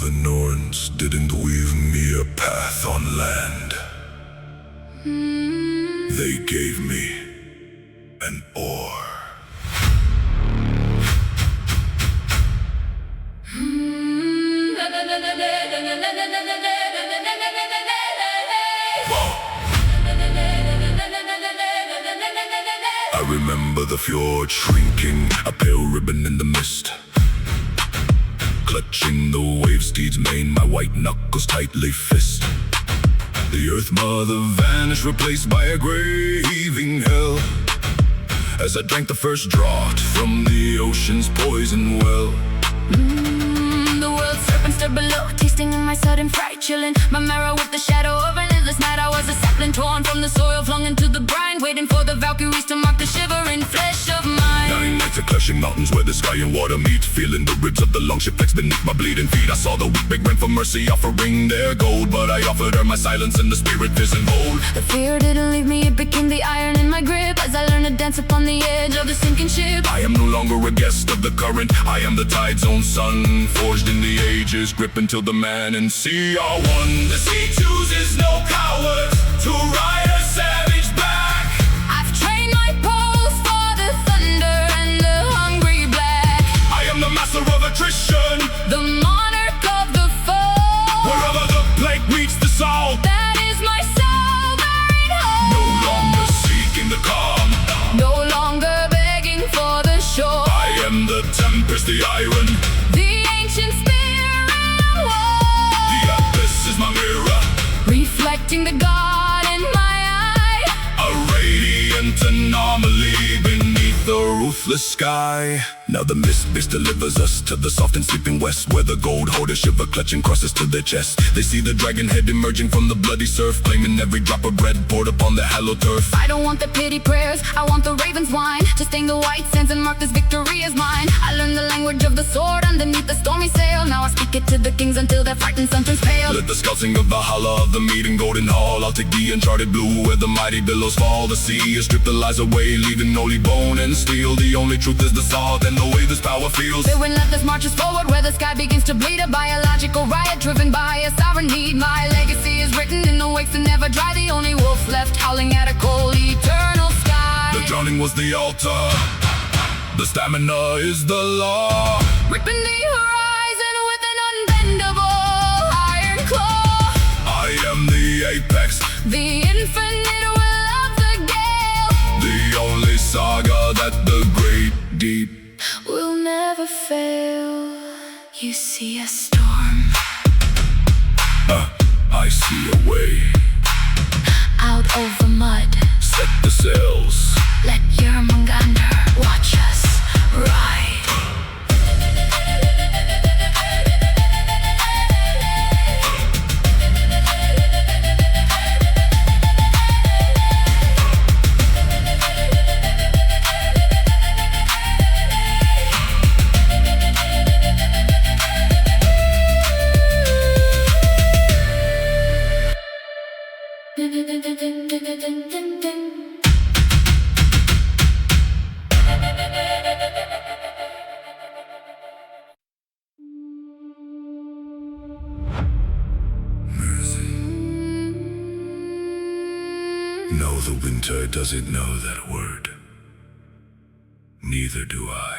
the Norns didn't weave me a path on land. They gave me an oar. I remember the fjord shrinking, a pale ribbon in the mist. Clutching the wave steed's mane, my white knuckles tightly fist. The earth mother vanished, replaced by a grey heaving hell, as I drank the first draught from the ocean's poison well. The world's serpent stood below, tasting in my sudden fright, chilling my marrow with the shadow of an endless night. I was a sapling torn from the soil, flung into the brine, waiting for the Valkyries to mark the shivering flesh of mine. 9 nights of clashing mountains where the sky and water meet, feeling the ribs of the longship flex beneath my bleeding feet. I saw the weak beg rent for mercy, offering their gold, but I offered her my silence and the spirit isn't bold. The fear didn't leave me, it became the iron in my grip, as I learned to dance upon the edge of the sinking ship. I am no longer a guest of the current, I am the tide's own son, forged in the ages, grip until the man and sea are one. The sea chooses no cowards to ride a savage back. I've trained my poles for the thunder and the hungry black. I am the master of attrition, The monarch of the foe. wherever the plague meets the soul. That is my soul buried No home. longer seeking the calm, No longer begging for the shore. I am the tempest, the iron, The ancient spirit of war, the abyss is my mirror, reflecting the God in my eye. a radiant anomaly beneath the ruthless sky. Now the mist delivers us to the soft and sleeping west, where the gold hoarders shiver, clutching crosses to their chest. They see the dragon head emerging from the bloody surf, claiming every drop of bread poured upon the hallowed turf. I don't want the pity prayers, I want the raven's wine, to stain the white sands and mark this victory as mine. I learned the language of the sword underneath the stormy sail. Now I speak it to the kings until their frightened sun turns pale. Let the scouts sing of Valhalla, of the meeting golden hall. I'll take the uncharted blue where the mighty billows fall. The sea has stripped the lies away, leaving only bone and steel. The only truth is the sword and the way this power feels. The relentless marches forward where the sky begins to bleed. A biological riot driven by a sovereign need. My legacy is written in the wakes that never dry. The only wolf left howling at a cold eternal sky. The drowning was the altar, the stamina is the law. Ripping the horizon with an unbendable iron claw. I am the apex, The infinite will of the gale the only saga that the great deep will never fail. You see a storm I see a way. out over mud. Set the sails, Let Yermungander watch us ride. No, the winter doesn't know that word. Neither do I.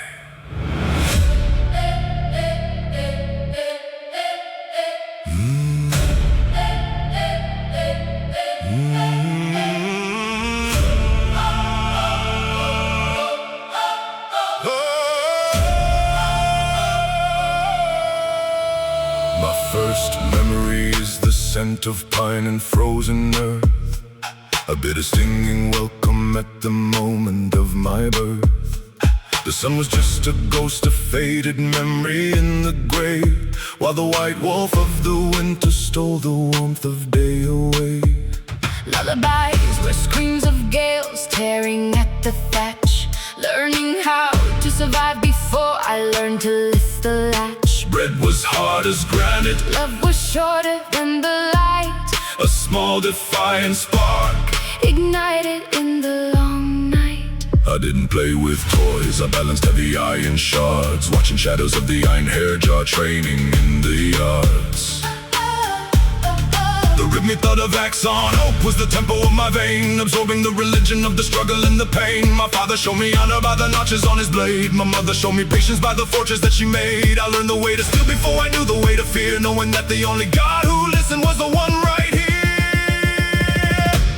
My first memory is the scent of pine and frozen earth, a bit of stinging welcome at the moment of my birth. The sun was just a ghost, a faded memory in the grave, while the white wolf of the winter stole the warmth of day away. Lullabies were screams of gales tearing at the thatch, learning how to survive before I learned to lift the latch. Bread was hard as granite, Love was shorter than the light, a small defiant spark, ignited in the long night. I didn't play with toys, I balanced heavy iron shards, watching shadows of the iron hair jar, training in the yards. The rhythmic thud of axe on oak was the tempo of my vein, absorbing the religion of the struggle and the pain. My father showed me honor by the notches on his blade. My mother showed me patience by the fortress that she made. I learned the way to steal before I knew the way to fear, knowing that the only God who listened was the one right here.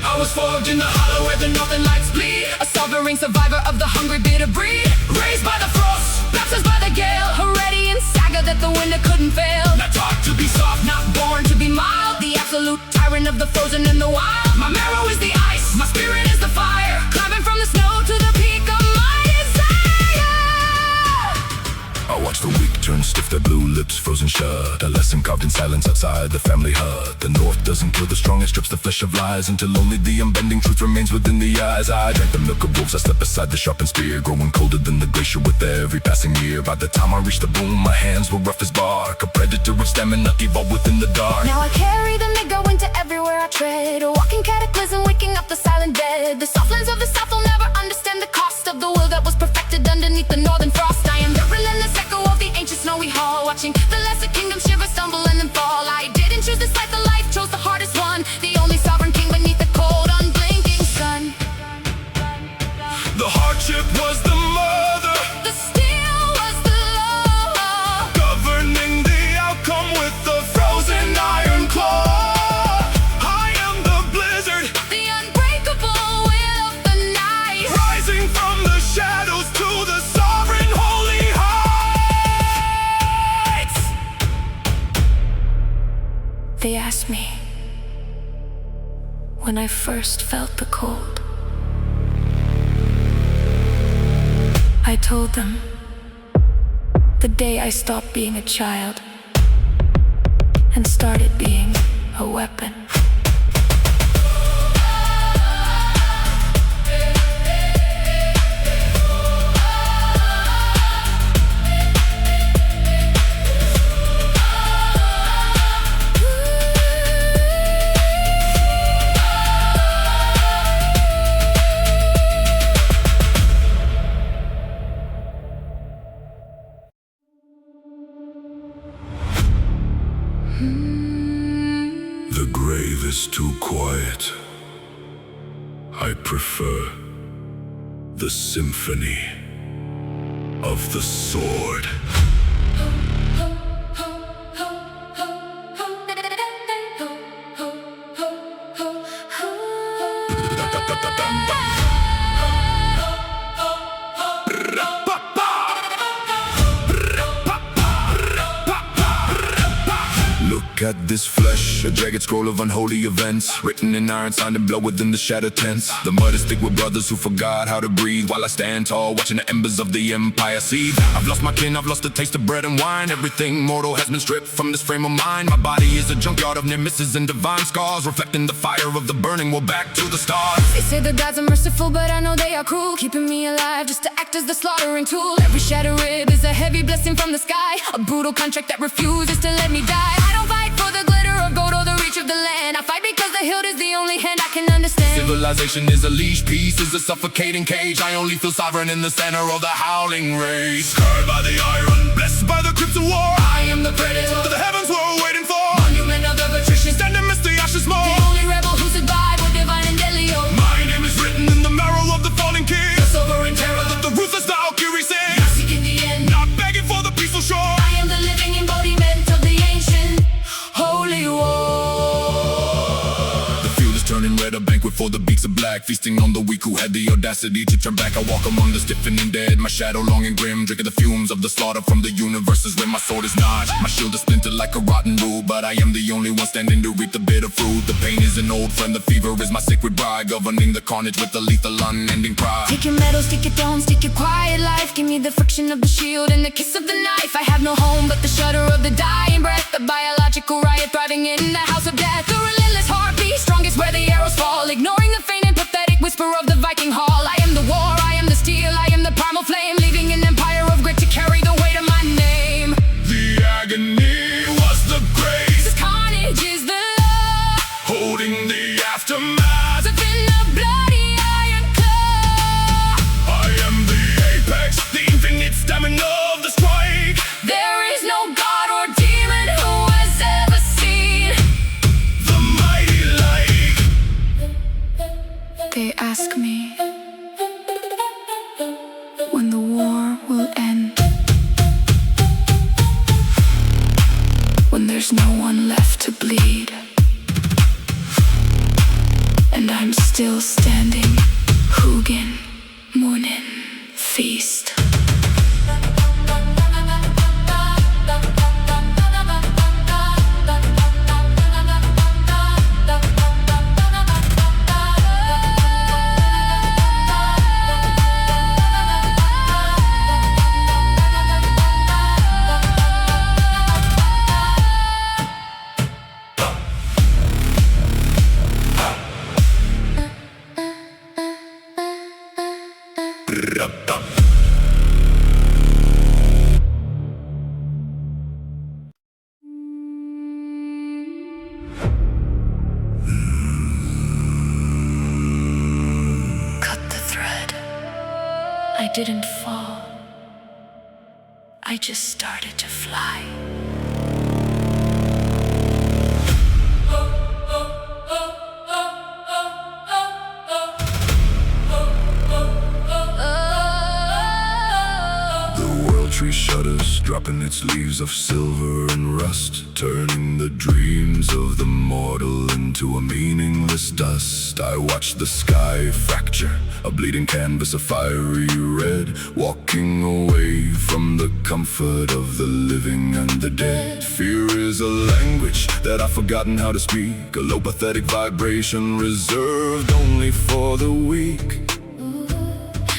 I was forged in the hollow where the northern lights bleed, a sovereign survivor of the hungry bitter breed. Raised by the frost, baptized by the gale, heredity and saga that the winter couldn't fail. Not taught to be soft, not born to be mild, the absolute tyrant of the frozen and the wild. My marrow is the ice, my spirit is the fire, climbing from the snow to the peak of my desire. I watched the weak turn stiff, their blue lips frozen shut, a lesson carved in silence outside the family hut. The north doesn't kill the strong, it strips the flesh of lies, until only the unbending truth remains within the eyes. I drank the milk of wolves, I slept beside the sharpened spear, growing colder than the glacier with every passing year. By the time I reached the boom, my hands were rough as bark, a predator of stamina evolved within the dark. Now I carry the Negro into everywhere I tread, a walking cataclysm waking up the silent dead. The softlands of the south will never understand the cost of the will that was perfected underneath the northern frost. I am the relentless echo of the ancient snowy hall, watching the lesser kingdoms shiver, stumble, and then fall. I didn't choose this life, the life chose the hardest one, the only sovereign king beneath the cold, unblinking sun. The hardship was the mother, The steel was the law, governing the outcome with the frozen iron claw. I am the blizzard, the unbreakable will of the night, rising from the shadows to the sovereign holy heights. They asked me when I first felt the cold. I told them the day I stopped being a child and started being a weapon. The grave is too quiet. I prefer the symphony of the sword. Look at this flesh, a jagged scroll of unholy events, written in iron, signed in blood within the shattered tents. The mud is thick with brothers who forgot how to breathe, while I stand tall, watching the embers of the empire seethe. I've lost my kin, I've lost the taste of bread and wine. Everything mortal has been stripped from this frame of mind. My body is a junkyard of near misses and divine scars, reflecting the fire of the burning will back to the stars. They say the gods are merciful, but I know they are cruel, keeping me alive just to act as the slaughtering tool. Every shattered rib is a heavy blessing from the sky, a brutal contract that refuses to let me die. I don't fight for the glitter of gold or the reach of the land, I fight because the hilt is the only hand I can understand. Civilization is a leash, peace is a suffocating cage. I only feel sovereign in the center of the howling rage. Scarred by the iron, blessed by the crypts of war, I am the predator the heavens were waiting for. monument of the patrician, Stand amidst the ashes more. the only rebel who survived with divine and deadly oath. My name is written in the marrow of the fallen king, The sovereign terror, the ruthless Valkyrie sing, not seeking the end. not begging for the peaceful shore. I am the living embodiment of the ancient holy war. The field is turning red, a banquet for the beaks of black, feasting on the weak who had the audacity to turn back. I walk among the stiffening dead, my shadow long and grim, drinking the fumes of the slaughter from the universes where my sword is not. My shield is splintered like a rotten root, but I am the only one standing to reap the bitter fruit. The pain is an old friend, the fever is my sacred bride, governing the carnage with the lethal unending pride. Take your medals, take your thrones, take your quiet life. Give me the friction of the shield and the kiss of the knife. I have no home but the shudder of the dying breath, the biological riot thriving in the house of death. The relentless heartbeat, strongest where the arrows fall, ignoring the faint and pathetic whisper of the Viking hall. I am the war, I am the steel, I am the primal flame, leaving an empire of grit to carry the weight of my name. The agony was the grace, This carnage is the law, holding the aftermath. in the bloody iron claw. I There's no one left to bleed, and I'm still standing. Hugin, Munin, feast. Cut the thread. I didn't fall. I just started to fly. Tree shudders, dropping its leaves of silver and rust, turning the dreams of the mortal into a meaningless dust. I watch the sky fracture, a bleeding canvas of fiery red, walking away from the comfort of the living and the dead. Fear is a language that I've forgotten how to speak, a low pathetic vibration reserved only for the weak.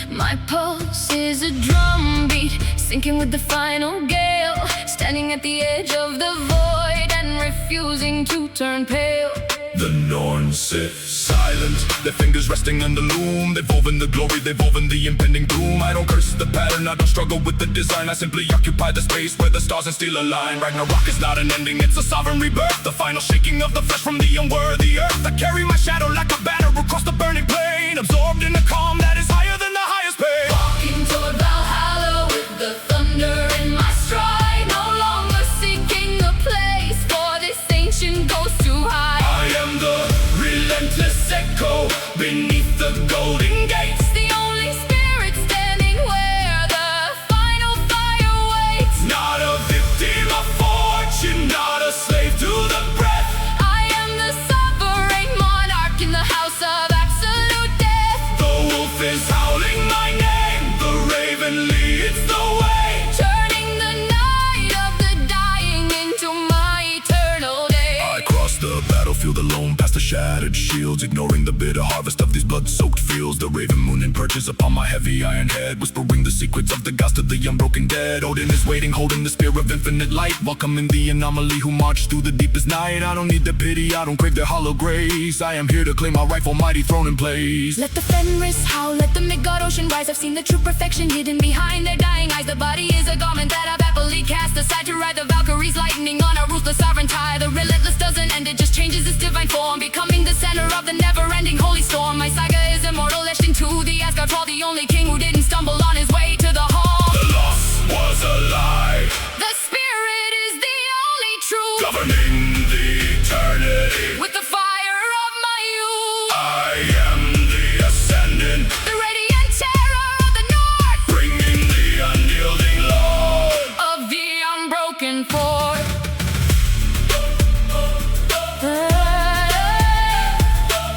My pulse is a drum beat, sinking with the final gale, standing at the edge of the void and refusing to turn pale. The Norns sit silent, their fingers resting in the loom. They've woven the glory, they've woven the impending doom. I don't curse the pattern, I don't struggle with the design. I simply occupy the space where the stars and steel align. Ragnarok is not an ending, it's a sovereign rebirth, the final shaking of the flesh from the unworthy earth. I carry my shadow like a banner across the burning plain, absorbed in a calm that is higher than the highest pain. Walking toward Valhalla with the thunder in my stride, no longer seeking a place for this ancient ghost to hide. I am the relentless echo beneath the golden gates, The only spirit standing where the final fire waits. not a victim of fortune, not a slave to the breath. I am the sovereign monarch in the house of absolute death. The wolf is howling my name, the raven leads the way, Turning the night of the dying into my eternal day. I cross the battlefield alone, past the shattered shields, ignoring the bitter harvest of these blood-soaked fields. The raven moon perches upon my heavy iron head, whispering the secrets of the gods to the unbroken dead. Odin is waiting, holding the spear of infinite light, welcoming the anomaly who marched through the deepest night. I don't need their pity, I don't crave their hollow grace. I am here to claim my rightful mighty throne in place. Let the Fenris howl, let the mid-god ocean rise. I've seen the true perfection hidden behind their dying eyes. The body is a garment that I've happily cast aside to ride the Valkyries lightning on a ruthless sovereign tide. The relentless doesn't end, it just changes its divine form, becoming the center of the never-ending holy storm. My saga is immortal, etched into the Asgard troll, the only king who didn't stumble on his way to the hall. The loss was a lie, The spirit is the only truth, governing the eternity. with the fire of my youth. I am the ascendant, The radiant terror of the north, bringing the unyielding Lord. of the unbroken fort.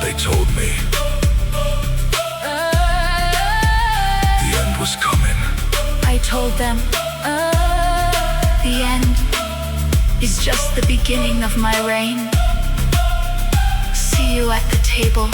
They told me the end was coming. I told them, the end is just the beginning of my reign. See you at the table.